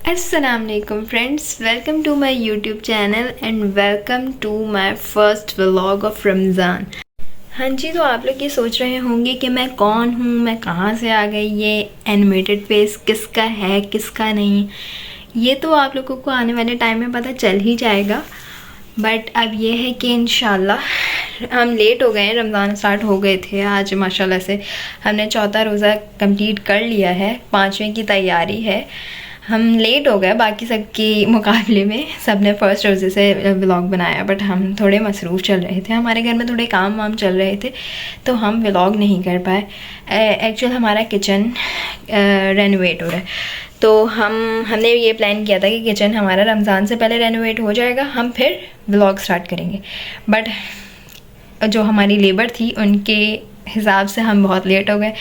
अस्सलाम वालेकुम friends, welcome to my YouTube channel and welcome to my first vlog of Ramzan. हाँ जी, तो आप लोग ये सोच रहे होंगे कि मैं कौन हूँ, मैं कहाँ से आ गई, ये एनिमेटेड फेस किसका है किसका नहीं। ये तो आप लोगों को आने वाले टाइम में पता चल ही जाएगा। बट अब ये है कि इंशाल्लाह हम लेट हो गए हैं, रमज़ान स्टार्ट हो गए थे आज माशाल्लाह से। हमने चौथा रोज़ा कंप्लीट कर लिया है, 5वें की तैयारी है। हम लेट हो गए बाकी सब के मुकाबले में, सब ने फर्स्ट रोज़े से व्लॉग बनाया, बट हम थोड़े मसरूफ़ चल रहे थे, हमारे घर में थोड़े काम वाम चल रहे थे तो हम व्लॉग नहीं कर पाए। एक्चुअल हमारा किचन रेनोवेट हो रहा है, तो हमने ये प्लान किया था कि किचन हमारा रमज़ान से पहले रेनोवेट हो जाएगा, हम फिर व्लॉग स्टार्ट करेंगे। बट जो हमारी लेबर थी उनके हिसाब से हम बहुत लेट हो गए,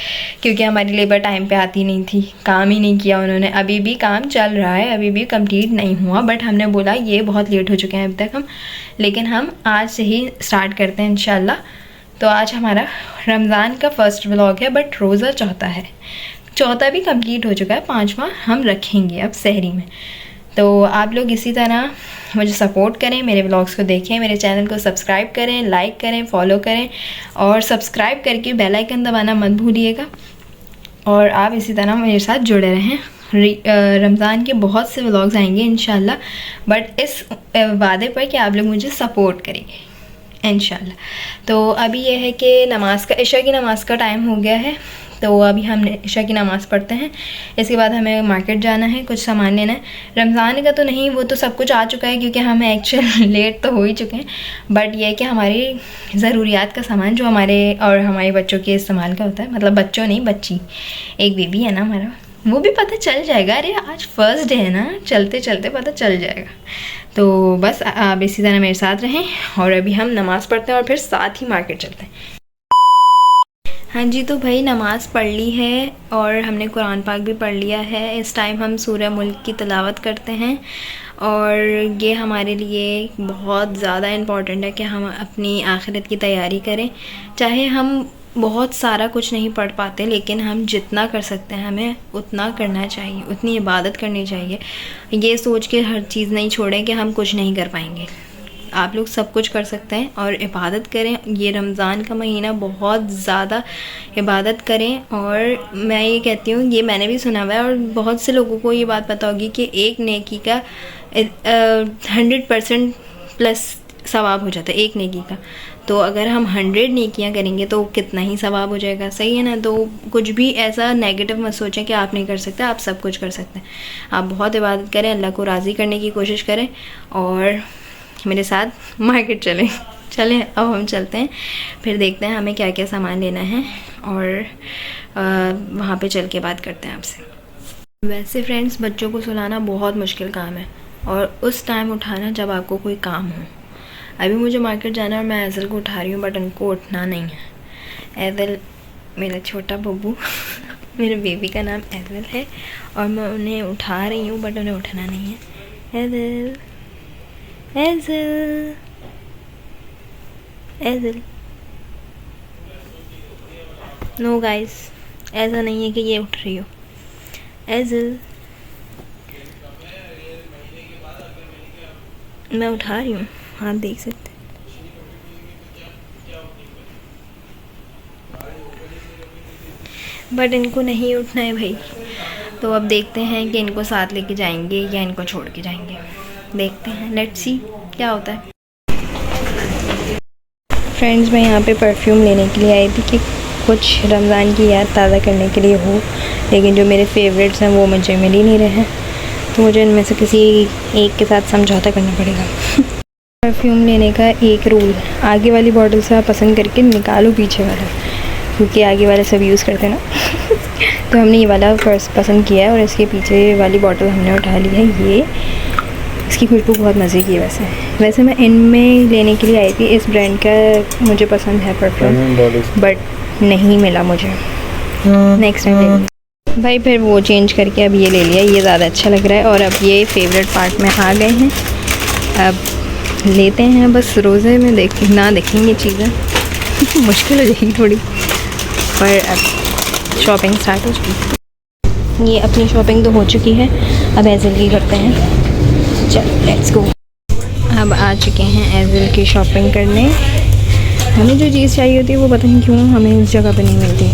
क्योंकि हमारी लेबर टाइम पे आती नहीं थी, काम ही नहीं किया उन्होंने। अभी भी काम चल रहा है, अभी भी कंप्लीट नहीं हुआ, बट हमने बोला ये बहुत लेट हो चुके हैं अभी तक हम, लेकिन हम आज से ही स्टार्ट करते हैं इंशाल्लाह। तो आज हमारा रमज़ान का फर्स्ट व्लॉग है, बट रोज़ा चौथा है, चौथा भी कंप्लीट हो चुका है, 5वां हम रखेंगे अब सहरी में। तो आप लोग इसी तरह मुझे सपोर्ट करें, मेरे व्लॉग्स को देखें, मेरे चैनल को सब्सक्राइब करें, लाइक करें, फॉलो करें और सब्सक्राइब करके बेल आइकन दबाना मत भूलिएगा। और आप इसी तरह मेरे साथ जुड़े रहें। रमज़ान के बहुत से व्लॉग्स आएंगे इंशाल्लाह, बट इस वादे पर कि आप लोग मुझे सपोर्ट करेंगे इंशाल्लाह। तो अभी ये है कि इशा की नमाज़ का टाइम हो गया है, तो अभी हम इशा की नमाज़ पढ़ते हैं। इसके बाद हमें मार्केट जाना है, कुछ सामान लेना है। रमज़ान का तो नहीं, वो तो सब कुछ आ चुका है, क्योंकि हम एक्चुअल लेट तो हो ही चुके हैं। बट ये है कि हमारी ज़रूरियात का सामान जो हमारे और हमारे बच्चों के इस्तेमाल का होता है, मतलब बच्चों नहीं, बच्ची, एक बेबी है ना हमारा, वो भी पता चल जाएगा। अरे आज फर्स्ट डे है ना, चलते चलते पता चल जाएगा। तो बस आप इसी तरह मेरे साथ रहें और अभी हम नमाज़ पढ़ते हैं और फिर साथ ही मार्केट चलते हैं। हाँ जी, तो भाई नमाज़ पढ़ ली है और हमने कुरान पाक भी पढ़ लिया है। इस टाइम हम सूरह मुल्क की तिलावत करते हैं और ये हमारे लिए बहुत ज़्यादा इम्पॉर्टेंट है कि हम अपनी आखिरत की तैयारी करें। चाहे हम बहुत सारा कुछ नहीं पढ़ पाते, लेकिन हम जितना कर सकते हैं हमें उतना करना चाहिए, उतनी इबादत करनी चाहिए। ये सोच के हर चीज़ नहीं छोड़ें कि हम कुछ नहीं कर पाएंगे। आप लोग सब कुछ कर सकते हैं और इबादत करें। ये रमज़ान का महीना बहुत ज़्यादा इबादत करें। और मैं ये कहती हूँ, ये मैंने भी सुना हुआ है और बहुत से लोगों को ये बात पता होगी कि एक नेकी का 100% प्लस सवाब हो जाता है एक नेकी का। तो अगर हम 100 नेकियां करेंगे तो कितना ही सवाब हो जाएगा, सही है ना। तो कुछ भी ऐसा नेगेटिव मत सोचें कि आप नहीं कर सकते, आप सब कुछ कर सकते हैं। आप बहुत इबादत करें, अल्लाह को राज़ी करने की कोशिश करें और मेरे साथ मार्केट चलें। अब हम चलते हैं, फिर देखते हैं हमें क्या क्या सामान लेना है और वहाँ पे चल के बात करते हैं आपसे। वैसे फ्रेंड्स, बच्चों को सुलाना बहुत मुश्किल काम है और उस टाइम उठाना जब आपको कोई काम हो। अभी मुझे मार्केट जाना है और मैं ऐज़ल को उठा रही हूँ, बट उनको उठना नहीं है। ऐज़ल मेरा छोटा बब्बू मेरे बेबी का नाम ऐज़ल है और मैं उन्हें उठा रही हूँ, बट उन्हें उठना नहीं है। ऐज़ल नो गाइस, ऐसा नहीं है कि ये उठ रही हो। ऐज़ल मैं उठा रही हूँ, आप देख सकते हैं। बट इनको नहीं उठना है भाई, तो अब देखते हैं कि इनको साथ लेके जाएंगे या इनको छोड़ के जाएंगे। देखते हैं, लेट्स सी क्या होता है। फ्रेंड्स, मैं यहाँ पे परफ्यूम लेने के लिए आई थी कि कुछ रमज़ान की याद ताज़ा करने के लिए हो, लेकिन जो मेरे फेवरेट्स हैं वो मुझे मिल ही नहीं रहे हैं, तो मुझे इनमें से किसी एक के साथ समझौता करना पड़ेगा। परफ्यूम लेने का एक रूल, आगे वाली बॉटल से आप पसंद करके निकालो पीछे वाला, क्योंकि आगे वाले सब यूज़ करते हैं ना। तो हमने ये वाला फर्स्ट पसंद किया है और इसके पीछे वाली बॉटल हमने उठा ली है। ये इसकी खुशबू बहुत मज़े की है। वैसे मैं इनमें लेने के लिए आई थी, इस ब्रांड का मुझे पसंद है परफ्यूम, बट नहीं मिला मुझे। नेक्स्ट टाइम लेंगे भाई। फिर वो चेंज करके अब ये ले लिया, ये ज़्यादा अच्छा लग रहा है। और अब ये फेवरेट पार्ट में आ गए हैं, अब लेते हैं। बस रोज़े में देखेंगे चीज़ें मुश्किल हो जाएगी थोड़ी, पर अब शॉपिंग स्टार्ट हो चुकी है। ये अपनी शॉपिंग तो हो चुकी है, अब एज़ल की करते हैं। चलो लेट्स गो। अब आ चुके हैं एज़ल की शॉपिंग करने। हमें जो चीज़ चाहिए होती है वो पता नहीं क्यों हमें उस जगह पे नहीं मिलती।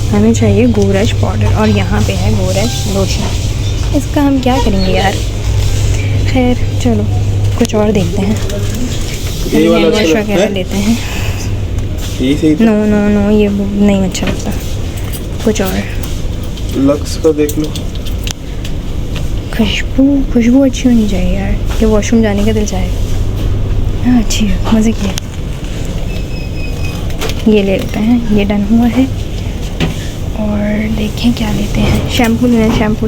हमें चाहिए गोरज पाउडर और यहाँ पे है गोरज लोशन। इसका हम क्या करेंगे यार, खैर चलो कुछ और देखते हैं। हैंड वॉश वगैरह लेते हैं। नो नो नो ये नहीं अच्छा लगता, कुछ और। लक्स का देख लो। खुशबू अच्छी होनी चाहिए यार, कि वॉशरूम जाने का दिल चाहे। हाँ अच्छी है, मज़े की है। ये ले लेते हैं, ये डन हुआ है। और देखें क्या लेते हैं। शैम्पू लेना है, शैम्पू।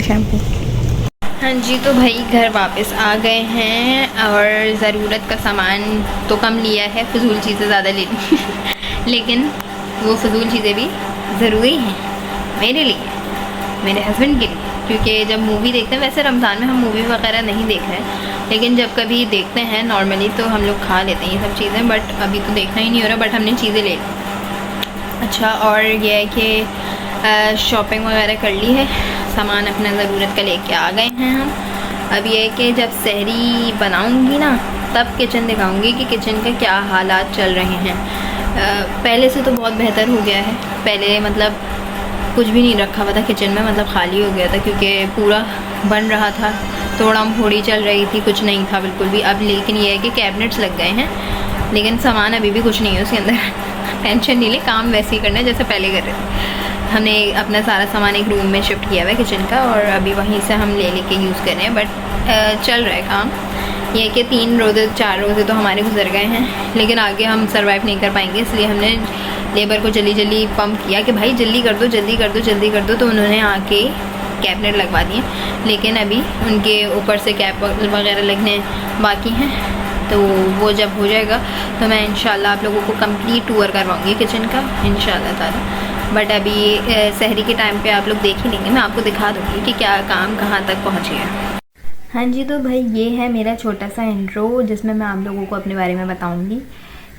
हाँ जी, तो भाई घर वापस आ गए हैं और ज़रूरत का सामान तो कम लिया है, फ़िज़ूल चीज़ें ज़्यादा ले ली लेकिन वो फ़िज़ूल चीज़ें भी ज़रूरी हैं मेरे लिए, मेरे हस्बैंड के लिए। क्योंकि जब मूवी देखते हैं, वैसे रमज़ान में हम मूवी वगैरह नहीं देख रहे, लेकिन जब कभी देखते हैं नॉर्मली तो हम लोग खा लेते हैं ये सब चीज़ें, बट अभी तो देखना ही नहीं हो रहा, बट हमने चीज़ें ले ली। अच्छा, और ये है कि शॉपिंग वगैरह कर ली है, सामान अपना ज़रूरत का लेके आ गए हैं हम। अब ये है कि जब सहरी बनाऊंगी ना, तब किचन दिखाऊंगी कि किचन का क्या हालात चल रहे हैं। पहले से तो बहुत बेहतर हो गया है। पहले मतलब कुछ भी नहीं रखा हुआ था किचन में, मतलब खाली हो गया था, क्योंकि पूरा बन रहा था, थोड़ा फोड़ी चल रही थी, कुछ नहीं था बिल्कुल भी। अब लेकिन ये है कि कैबिनेट्स लग गए हैं, लेकिन सामान अभी भी कुछ नहीं है उसके अंदर टेंशन नहीं ले, काम वैसे ही करना है जैसे पहले कर रहे थे। हमने अपना सारा सामान एक रूम में शिफ्ट किया हुआ है किचन का, और अभी वहीं से हम ले लेके यूज़ कर रहे हैं, बट चल रहा है काम। ये है कि 3 रोज़े 4 रोज़े तो हमारे गुजर गए हैं, लेकिन आगे हम सर्वाइव नहीं कर पाएंगे, इसलिए हमने लेबर को जल्दी पंप किया कि भाई जल्दी कर दो। तो उन्होंने आके कैबिनेट लगवा दिए, लेकिन अभी उनके ऊपर से कैप वगैरह लगने बाकी हैं, तो वो जब हो जाएगा तो मैं इंशाल्लाह आप लोगों को कंप्लीट टूर करवाऊँगी किचन का इंशाल्लाह ताला। बट अभी सहरी के टाइम पे आप लोग देख ही लेंगे, मैं आपको दिखा दूँगी कि क्या काम कहाँ तक पहुँच गया। हाँ जी, तो भाई ये है मेरा छोटा सा इंट्रो, जिसमें मैं आप लोगों को अपने बारे में बताऊँगी।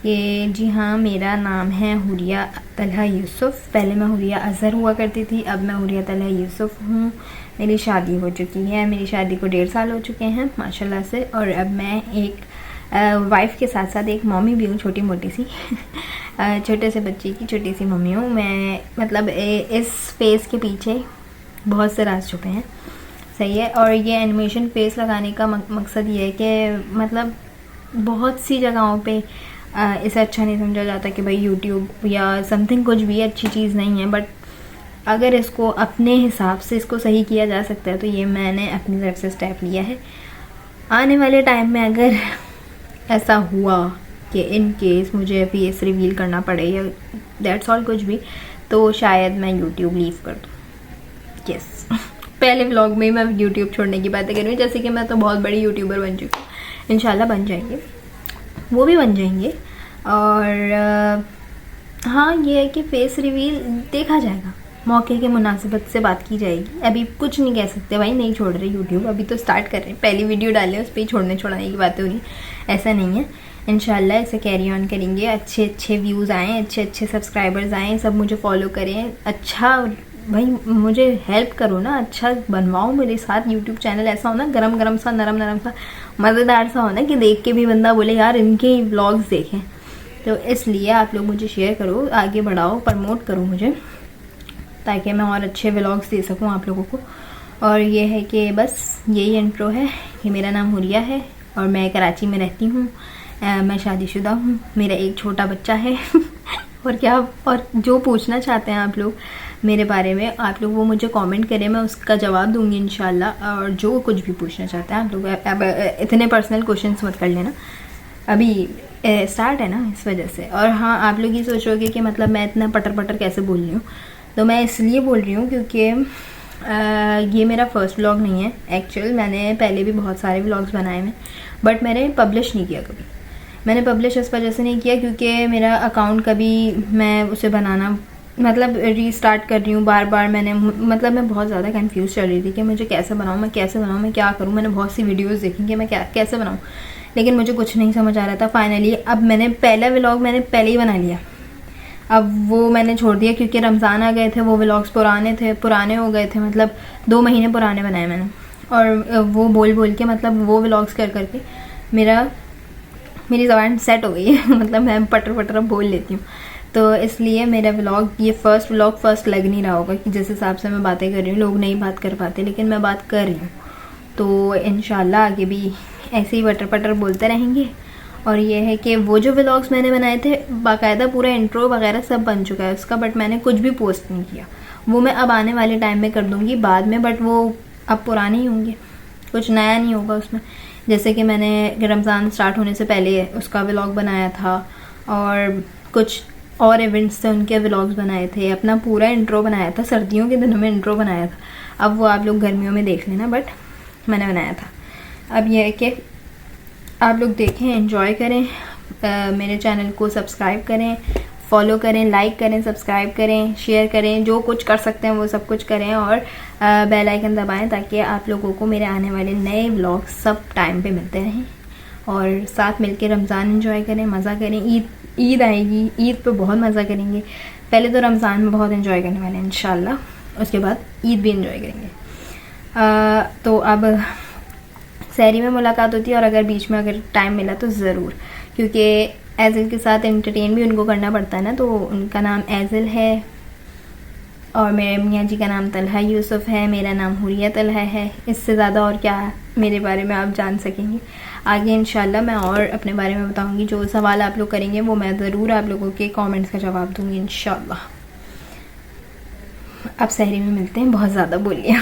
ये जी हाँ, मेरा नाम है हुरिया तलहा यूसुफ़। पहले मैं हुरिया अज़हर हुआ करती थी, अब मैं हुरिया तलहा यूसुफ़ हूँ। मेरी शादी हो चुकी है, मेरी शादी को 1.5 साल हो चुके हैं माशाल्लाह से, और अब मैं एक वाइफ़ के साथ साथ एक मम्मी भी हूँ, छोटी मोटी सी छोटे से बच्चे की छोटी सी मम्मी हूँ मैं। मतलब इस फेस के पीछे बहुत से राज छुपे हैं, सही है। और ये एनिमेशन फेस लगाने का मकसद ये है कि मतलब बहुत सी जगहों पे इसे अच्छा नहीं समझा जाता कि भाई यूट्यूब या समथिंग कुछ भी अच्छी चीज़ नहीं है, बट अगर इसको अपने हिसाब से इसको सही किया जा सकता है, तो ये मैंने अपनी तरफ से स्टेप लिया है। आने वाले टाइम में अगर ऐसा हुआ कि इन केस मुझे फेस रिवील करना पड़े या दैट्स ऑल कुछ भी, तो शायद मैं यूट्यूब लीव कर दूँ। यस पहले व्लॉग में मैं यूट्यूब छोड़ने की बातें कर रही हूँ, जैसे कि मैं तो बहुत बड़ी यूट्यूबर बन चुकी हूँ, इंशाल्लाह बन जाएंगे, वो भी बन जाएंगे। और हाँ, ये है कि फेस रिवील देखा जाएगा, मौके के मुनासिबत से बात की जाएगी। अभी कुछ नहीं कह सकते भाई, नहीं छोड़ रहे यूट्यूब, अभी तो स्टार्ट कर रहे हैं, पहली वीडियो डालें उस पर ही छोड़ने छोड़ाने की बातें हो रही, ऐसा नहीं है। इंशाल्लाह इसे कैरी ऑन करेंगे, अच्छे व्यूज़ आएँ, अच्छे सब्सक्राइबर्स आएँ, सब मुझे फॉलो करें। अच्छा भाई मुझे हेल्प करो ना, अच्छा बनवाओ मेरे साथ यूट्यूब चैनल, ऐसा हो ना गरम सा नरम सा मज़ेदार सा हो ना कि देख के भी बंदा बोले यार इनके ही व्लॉग्स देखें। तो इसलिए आप लोग मुझे शेयर करो, आगे बढ़ाओ, प्रमोट करो मुझे, ताकि मैं और अच्छे व्लॉग्स दे सकूं आप लोगों को। और ये है कि बस यही इंट्रो है कि मेरा नाम हुरिया है और मैं कराची में रहती हूँ, मैं शादीशुदा हूँ, मेरा एक छोटा बच्चा है और क्या, और जो पूछना चाहते हैं आप लोग मेरे बारे में, आप लोग वो मुझे कमेंट करें, मैं उसका जवाब दूंगी इंशाल्लाह। और जो कुछ भी पूछना चाहते हैं आप लोग, अब इतने पर्सनल क्वेश्चंस मत कर लेना, अभी स्टार्ट है ना इस वजह से। और हाँ, आप लोग ये सोचोगे कि मतलब मैं इतना पटर कैसे बोल रही हूँ, तो मैं इसलिए बोल रही हूँ क्योंकि ये मेरा फर्स्ट व्लॉग नहीं है। एक्चुअल मैंने पहले भी बहुत सारे व्लॉग्स बनाए हैं, बट मैंने पब्लिश नहीं किया कभी। मैंने पब्लिश इस वजह से नहीं किया क्योंकि मेरा अकाउंट कभी, मैं उसे बनाना मतलब रीस्टार्ट कर रही हूँ बार मैंने, मतलब मैं बहुत ज़्यादा कंफ्यूज चल रही थी कि मुझे कैसे बनाऊँ, मैं क्या करूँ। मैंने बहुत सी वीडियोस देखी कि मैं कैसे बनाऊँ, लेकिन मुझे कुछ नहीं समझ आ रहा था। फाइनली अब मैंने पहला व्लॉग मैंने पहले ही बना लिया, अब वो मैंने छोड़ दिया क्योंकि रमज़ान आ गए थे, वो व्लॉग्स पुराने हो गए थे, मतलब 2 महीने पुराने बनाए मैंने। और वो बोल बोल के, मतलब वो व्लॉग्स कर करके मेरी ज़बान सेट हो गई है मतलब मैं पटर पटर बोल लेती हूँ। तो इसलिए मेरा व्लॉग, ये फर्स्ट व्लॉग फर्स्ट लग नहीं रहा होगा कि जिस हिसाब से मैं बातें कर रही हूँ। लोग नहीं बात कर पाते, लेकिन मैं बात कर रही हूँ। तो इंशाल्लाह आगे भी ऐसे ही पटर पटर बोलते रहेंगे। और ये है कि वो जो व्लॉग्स मैंने बनाए थे, बाकायदा पूरा इंट्रो वगैरह सब बन चुका है उसका, बट मैंने कुछ भी पोस्ट नहीं किया। वो मैं अब आने वाले टाइम में कर दूँगी बाद में, बट वो अब पुराने ही होंगे, कुछ नया नहीं होगा उसमें। जैसे कि मैंने रमज़ान स्टार्ट होने से पहले उसका व्लॉग बनाया था, और कुछ और इवेंट्स थे उनके व्लॉग्स बनाए थे, अपना पूरा इंट्रो बनाया था, सर्दियों के दिनों में इंट्रो बनाया था। अब वो आप लोग गर्मियों में देख लेना, बट मैंने बनाया था। अब यह है कि आप लोग देखें, एंजॉय करें, मेरे चैनल को सब्सक्राइब करें, फॉलो करें, लाइक करें, सब्सक्राइब करें, शेयर करें, जो कुछ कर सकते हैं वो सब कुछ करें, और बेल आइकन दबाएं ताकि आप लोगों को मेरे आने वाले नए व्लॉग सब टाइम पे मिलते रहें। और साथ मिलके रमज़ान एंजॉय करें, मज़ा करें। ईद आएगी, ईद पे बहुत मज़ा करेंगे। पहले तो रमज़ान में बहुत एंजॉय करने वाले हैं इंशाल्लाह, उसके बाद ईद भी एंजॉय करेंगे। तो अब सहरी में मुलाकात होती है, और अगर बीच में अगर टाइम मिला तो ज़रूर, क्योंकि एज़िल के साथ एंटरटेन भी उनको करना पड़ता है ना। तो उनका नाम एज़िल है और मेरे मियाँ जी का नाम तलहा यूसुफ है, मेरा नाम हुरिया तलहा है। इससे ज़्यादा और क्या मेरे बारे में आप जान सकेंगे आगे इंशाल्लाह। मैं और अपने बारे में बताऊंगी, जो सवाल आप लोग करेंगे वो मैं ज़रूर आप लोगों के कमेंट्स का जवाब दूंगी इंशाल्लाह। अब सहरी में मिलते हैं, बहुत ज़्यादा बोल लिया।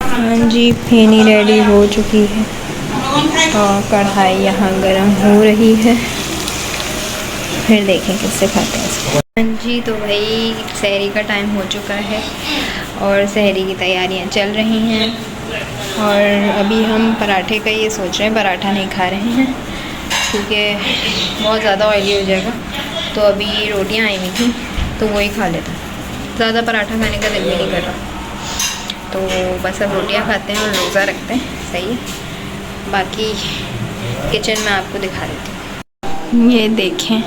हाँ जी, फेनी रेडी हो चुकी है और कढ़ाई यहाँ गर्म हो रही है, फिर देखें किससे खाते हैं इसको। हाँ जी, तो भाई सहरी का टाइम हो चुका है और सहरी की तैयारियाँ चल रही हैं। और अभी हम पराठे का ये सोच रहे हैं, पराठा नहीं खा रहे हैं क्योंकि बहुत ज़्यादा ऑयली हो जाएगा। तो अभी रोटियाँ आई हुई थी तो वही खा लेते हैं, ज़्यादा पराठा खाने का दिल भी नहीं कर रहा। तो बस अब रोटियाँ खाते हैं और रोज़ा रखते हैं, सही है। बाकी किचन में आपको दिखा देती हूँ। ये देखें,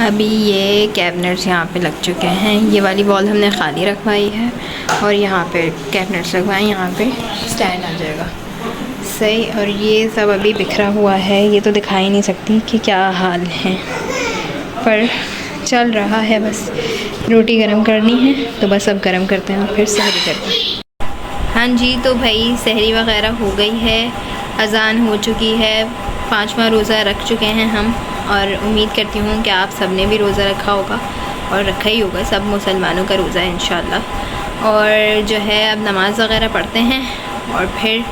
अभी ये कैबिनेट्स यहाँ पे लग चुके हैं। ये वाली वॉल हमने खाली रखवाई है और यहाँ पे कैबिनेट्स लगवाए, यहाँ पे स्टैंड आ जाएगा, सही। और ये सब अभी बिखरा हुआ है, ये तो दिखा ही नहीं सकती कि क्या हाल है, पर चल रहा है। बस रोटी गरम करनी है तो बस अब गरम करते हैं और फिर सहरी करते हैं। हाँ जी, तो भाई सहरी वगैरह हो गई है, अज़ान हो चुकी है, 5वां रोज़ा रख चुके हैं हम। और उम्मीद करती हूँ कि आप सब ने भी रोज़ा रखा होगा और रखा ही होगा, सब मुसलमानों का रोज़ा है इंशाल्लाह। और जो है अब नमाज़ वगैरह पढ़ते हैं और फिर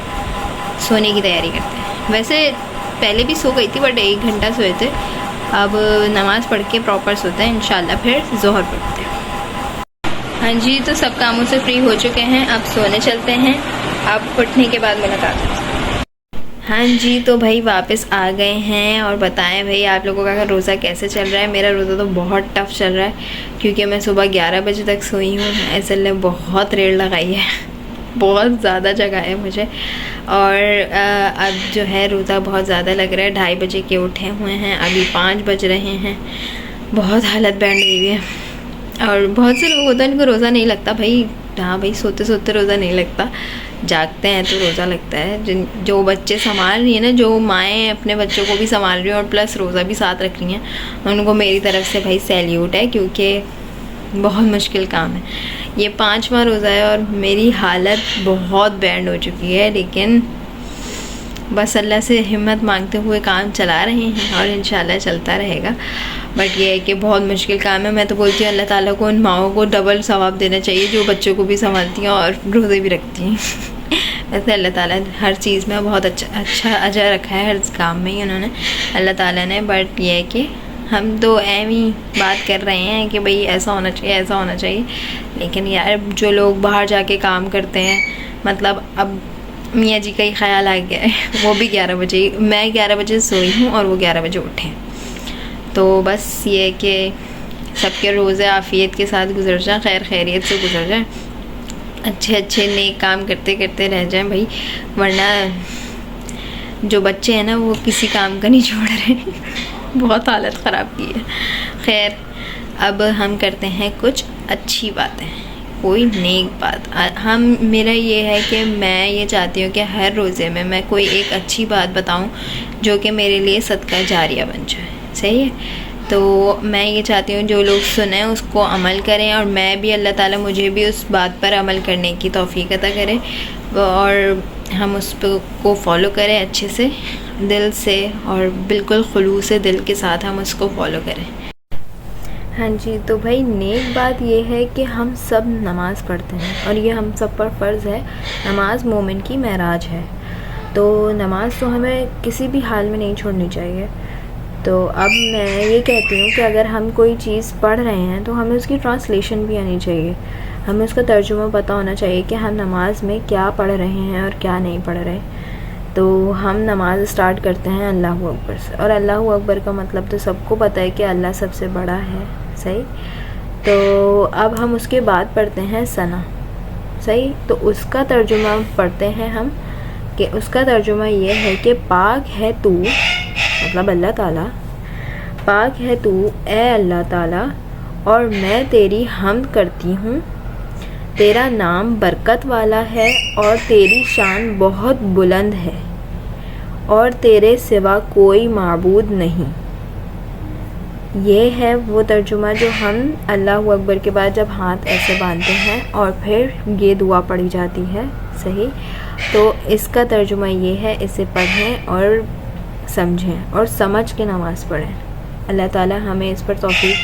सोने की तैयारी करते हैं। वैसे पहले भी सो गई थी बट 1 घंटा सोए थे, अब नमाज़ पढ़ के प्रॉपर सोते हैं इंशाल्लाह, फिर ज़ोहर पढ़ते हैं। हाँ जी, तो सब कामों से फ्री हो चुके हैं, अब सोने चलते हैं। अब उठने के बाद मुलाकात होती है। हाँ जी, तो भाई वापस आ गए हैं और बताएं भाई आप लोगों का रोज़ा कैसे चल रहा है। मेरा रोज़ा तो बहुत टफ़ चल रहा है क्योंकि मैं सुबह 11 बजे तक सोई हूँ। ऐसे ने बहुत रेड़ लगाई है, बहुत ज़्यादा जगह है मुझे। और अब जो है रोज़ा बहुत ज़्यादा लग रहा है। 2:30 बजे के उठे हुए हैं, अभी 5 बज रहे हैं। बहुत हालत बैंड गई है। और बहुत से लोग होते हैं इनको रोज़ा नहीं लगता भाई। हाँ भाई, सोते सोते रोज़ा नहीं लगता, जागते हैं तो रोज़ा लगता है। जो बच्चे संभाल रही हैं ना, जो माएँ अपने बच्चों को भी संभाल रही हैं और प्लस रोज़ा भी साथ रख रही हैं, उनको मेरी तरफ से भाई सैल्यूट है, क्योंकि बहुत मुश्किल काम है। ये 5वां रोज़ा है और मेरी हालत बहुत बैंड हो चुकी है, लेकिन बस अल्लाह से हिम्मत मांगते हुए काम चला रहे हैं और इंशाल्लाह चलता रहेगा। बट ये है कि बहुत मुश्किल काम है। मैं तो बोलती हूँ अल्लाह ताला को उन माओं को डबल सवाब देना चाहिए जो बच्चों को भी संभालती हैं और रोज़े भी रखती हैं। वैसे अल्लाह ताला हर चीज़ में बहुत अच्छा अजर रखा है, हर काम में ही उन्होंने, अल्लाह ताला ने। बट ये है कि हम तो एम ही बात कर रहे हैं कि भाई ऐसा होना चाहिए, ऐसा होना चाहिए। लेकिन यार जो लोग बाहर जाके काम करते हैं, मतलब अब मियाँ जी का ही ख्याल आ गया है, वो भी 11 बजे, मैं 11 बजे सोई हूँ और वो 11 बजे उठे। तो बस ये कि सबके रोज़े आफ़ियत के साथ गुजर जाए, खैर खैरियत से गुजर जाए, अच्छे अच्छे नेक काम करते करते रह जाएं भाई। वरना जो बच्चे हैं ना वो किसी काम का नहीं छोड़ रहे। बहुत हालत ख़राब की है। खैर अब हम करते हैं कुछ अच्छी बातें, कोई नेक बात। मेरा ये है कि मैं ये चाहती हूँ कि हर रोज़े में मैं कोई एक अच्छी बात बताऊँ जो कि मेरे लिए सदका जारिया बन जाए। सही है, तो मैं ये चाहती हूँ जो लोग सुने उसको अमल करें, और मैं भी, अल्लाह ताला मुझे भी उस बात पर अमल करने की तौफीक अता करे और हम उस को फॉलो करें अच्छे से, दिल से, और बिल्कुल खुलूस दिल के साथ हम उसको फॉलो करें। हाँ जी, तो भाई नेक बात ये है कि हम सब नमाज़ पढ़ते हैं और ये हम सब पर फ़र्ज़ है। नमाज मोमिन की महराज है, तो नमाज तो हमें किसी भी हाल में नहीं छोड़नी चाहिए। तो अब मैं ये कहती हूँ कि अगर हम कोई चीज़ पढ़ रहे हैं तो हमें उसकी ट्रांसलेशन भी आनी चाहिए, हमें उसका तर्जुमा पता होना चाहिए कि हम नमाज में क्या पढ़ रहे हैं और क्या नहीं पढ़ रहे। तो हम नमाज़ स्टार्ट करते हैं अल्लाहु अकबर से, और अल्लाहु अकबर का मतलब तो सबको पता है कि अल्लाह सबसे बड़ा है। सही, तो अब हम उसके बाद पढ़ते हैं सना। सही, तो उसका तर्जुमा पढ़ते हैं हम कि उसका तर्जुमा ये है कि पाक है तू, मतलब अल्लाह ताला, पाक है तू ए अल्लाह ताला, और मैं तेरी हम्द करती हूँ। तेरा नाम बरकत वाला है और तेरी शान बहुत बुलंद है, और तेरे सिवा कोई माबूद नहीं। ये है वो तर्जुमा जो हम अल्लाहु अकबर के बाद जब हाथ ऐसे बांधते हैं और फिर ये दुआ पढ़ी जाती है। सही, तो इसका तर्जुमा ये है, इसे पढ़ें और समझें और समझ के नमाज़ पढ़ें। अल्लाह ताला हमें इस पर तौफीक।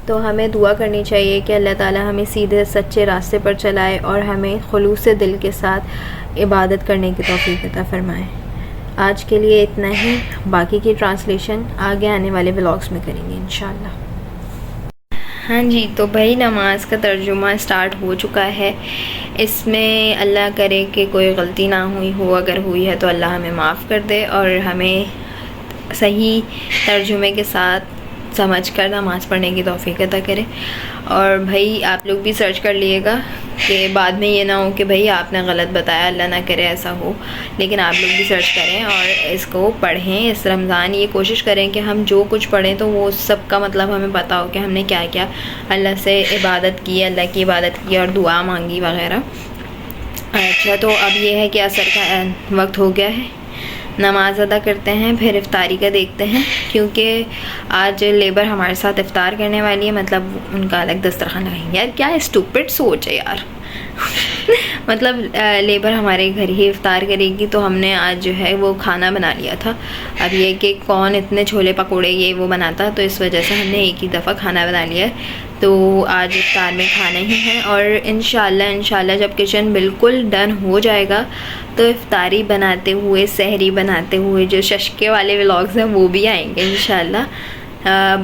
तो हमें दुआ करनी चाहिए कि अल्लाह ताला हमें सीधे सच्चे रास्ते पर चलाए और हमें खुलूस दिल के साथ इबादत करने की तौफीक अता फ़रमाए। आज के लिए इतना ही, बाकी की ट्रांसलेशन आगे आने वाले व्लॉग्स में करेंगे इंशाल्लाह। हाँ जी, तो भाई नमाज का तर्जुमा स्टार्ट हो चुका है। इसमें अल्लाह करे कि कोई गलती ना हुई हो, अगर हुई है तो अल्लाह हमें माफ़ कर दे और हमें सही तर्जुमे के साथ समझ कर नमाज़ पढ़ने की तौफीक अता करे। और भाई आप लोग भी सर्च कर लिएगा कि बाद में ये ना हो कि भाई आपने गलत बताया, अल्लाह ना करे ऐसा हो। लेकिन आप लोग भी सर्च करें और इसको पढ़ें। इस रमज़ान ये कोशिश करें कि हम जो कुछ पढ़ें तो वो सब का मतलब हमें पता हो कि हमने क्या क्या अल्लाह से इबादत की, अल्लाह की इबादत की और दुआ मांगी वगैरह। अच्छा, तो अब ये है कि असर का वक्त हो गया है, नमाज़ अदा करते हैं, फिर इफ़्तारी का देखते हैं, क्योंकि आज लेबर हमारे साथ इफ़्तार करने वाली है, मतलब उनका अलग दस्तरखान लगाएंगे। यार क्या स्टूपिड सोच है यार मतलब लेबर हमारे घर ही इफ़्तार करेगी, तो हमने आज जो है वो खाना बना लिया था। अब ये कि कौन इतने छोले पकोड़े ये वो बनाता, तो इस वजह से हमने एक ही दफ़ा खाना बना लिया है। तो आज इफ्तार में खाना ही है, और इंशाल्लाह जब किचन बिल्कुल डन हो जाएगा तो इफ्तारी बनाते हुए, सहरी बनाते हुए जो शशके वाले व्लॉग्स हैं वो भी आएंगे इंशाल्लाह।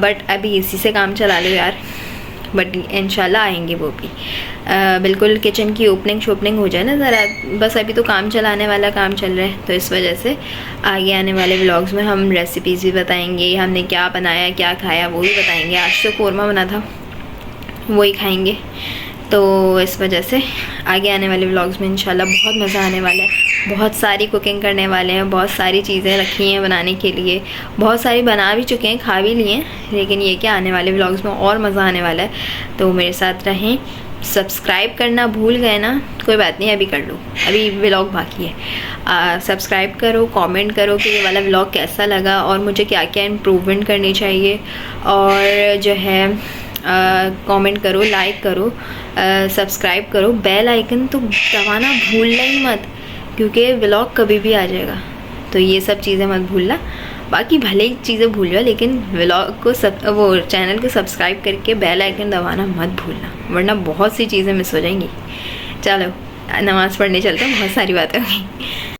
बट अभी इसी से काम चला लो यार, बट इंशाल्लाह आएंगे वो भी। बिल्कुल किचन की ओपनिंग शोपनिंग हो जाए ना ज़रा, बस अभी तो काम चलाने वाला काम चल रहा है, तो इस वजह से आगे आने वाले व्लॉग्स में हम रेसिपीज़ भी बताएंगे, हमने क्या बनाया क्या खाया वो भी बताएंगे। आज तो कौरमा बना था, वही खाएंगे। तो इस वजह से आगे आने वाले व्लॉग्स में इंशाल्लाह बहुत मज़ा आने वाला है। बहुत सारी कुकिंग करने वाले हैं, बहुत सारी चीज़ें रखी हैं बनाने के लिए, बहुत सारी बना भी चुके हैं, खा भी लिए हैं, लेकिन ये क्या आने वाले व्लॉग्स में और मज़ा आने वाला है। तो मेरे साथ रहें। सब्सक्राइब करना भूल गए ना, कोई बात नहीं, अभी कर लो, अभी व्लॉग बाकी है। सब्सक्राइब करो, कमेंट करो कि ये वाला व्लॉग कैसा लगा और मुझे क्या क्या इम्प्रूवमेंट करनी चाहिए, और जो है कमेंट करो, लाइक करो, सब्सक्राइब करो, बेल आइकन तो दबाना भूलना ही मत, क्योंकि व्लॉग कभी भी आ जाएगा, तो ये सब चीज़ें मत भूलना। बाकी भले ही चीज़ें भूल जाओ, लेकिन व्लॉग को वो चैनल को सब्सक्राइब करके बेल आइकन दबाना मत भूलना, वरना बहुत सी चीज़ें मिस हो जाएंगी। चलो नमाज़ पढ़ने चलते हैं, बहुत सारी बातें होंगी।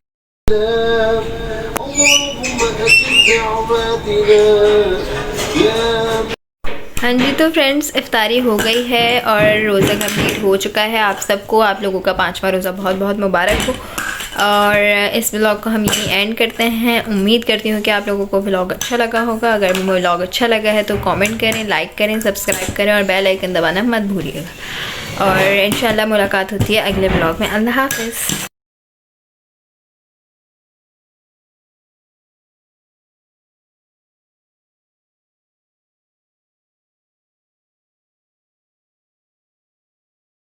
हाँ जी, तो फ्रेंड्स इफ्तारी हो गई है और रोज़ा कंप्लीट हो चुका है। आप सबको, आप लोगों का 5वां रोज़ा बहुत बहुत मुबारक हो। और इस व्लॉग को हम यहीं एंड करते हैं। उम्मीद करती हूँ कि आप लोगों को व्लॉग अच्छा लगा होगा। अगर व्लॉग अच्छा लगा है तो कमेंट करें, लाइक करें, सब्सक्राइब करें और बेल आइकन दबाना मत भूलिएगा। और इंशाल्लाह मुलाकात होती है अगले व्लॉग में। अल्लाह हाफ़िज़।